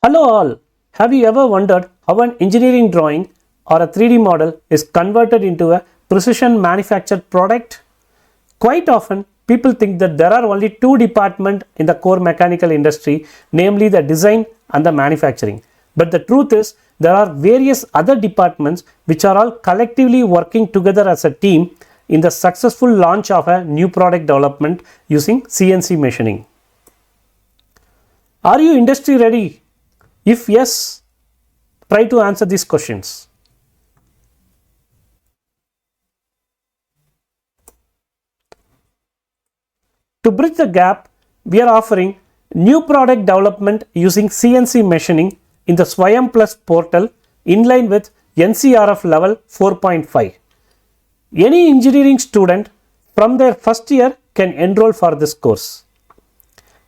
Hello all, have you ever wondered how an engineering drawing or a 3D model is converted into a precision manufactured product? Quite often, people think that there are only two departments in the core mechanical industry, namely the design and the manufacturing. But the truth is, there are various other departments which are all collectively working together as a team in the successful launch of a new product development using CNC machining. Are you industry ready? If yes, try to answer these questions. To bridge the gap, we are offering new product development using CNC machining in the SWAYAM Plus portal in line with NCRF level 4.5. Any engineering student from their first year can enroll for this course.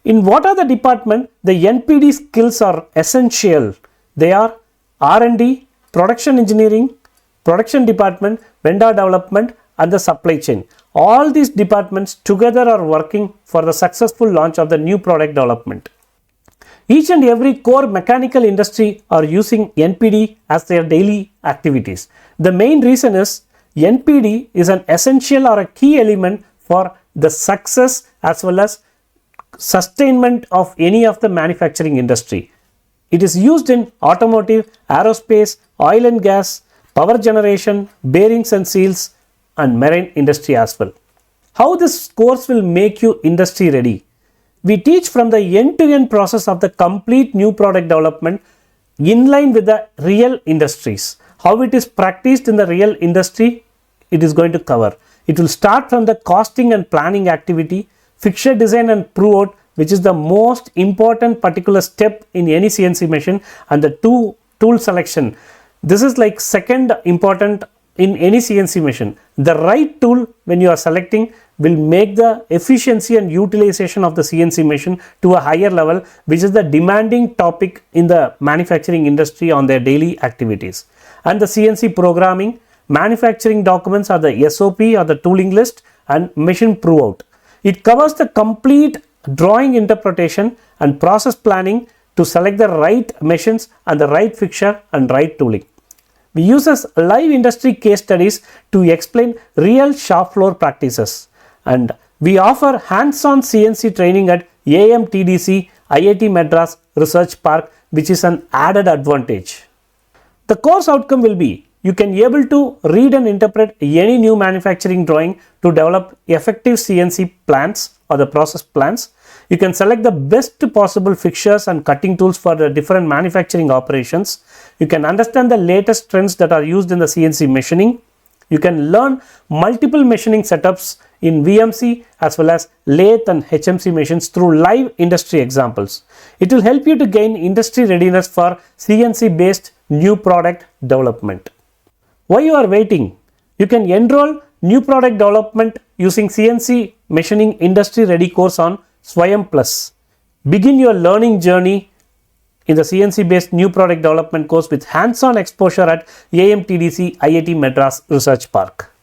In what are the department, the NPD skills are essential. They are R&D, production engineering, production department, vendor development and the supply chain. All these departments together are working for the successful launch of the new product development. Each and every core mechanical industry are using NPD as their daily activities. The main reason is NPD is an essential or a key element for the success as well as sustainment of any of the manufacturing industry. It is used in automotive, aerospace, oil and gas, power generation, bearings and seals and marine industry as well. How this course will make you industry ready? We teach from the end-to-end process of the complete new product development in line with the real industries. How it is practiced in the real industry, it is going to cover. It will start from the costing and planning activity, fixture design and prove out, which is the most important particular step in any CNC machine, and the tool selection. This is like second important in any CNC machine. The right tool when you are selecting will make the efficiency and utilization of the CNC machine to a higher level, which is the demanding topic in the manufacturing industry on their daily activities. And the CNC programming, manufacturing documents are the SOP or the tooling list and machine prove out. It covers the complete drawing interpretation and process planning to select the right machines and the right fixture and right tooling. We use live industry case studies to explain real shop floor practices, and we offer hands-on CNC training at AMTDC IIT Madras Research Park, which is an added advantage. The course outcome will be you can be able to read and interpret any new manufacturing drawing to develop effective CNC plans or the process plans. You can select the best possible fixtures and cutting tools for the different manufacturing operations. You can understand the latest trends that are used in the CNC machining. You can learn multiple machining setups in VMC as well as lathe and HMC machines through live industry examples. It will help you to gain industry readiness for CNC based new product development. Why you are waiting? You can enroll new product development using CNC machining industry ready course on SWAYAM Plus. Begin your learning journey in the CNC based new product development course with hands-on exposure at AMTDC IIT Madras Research Park.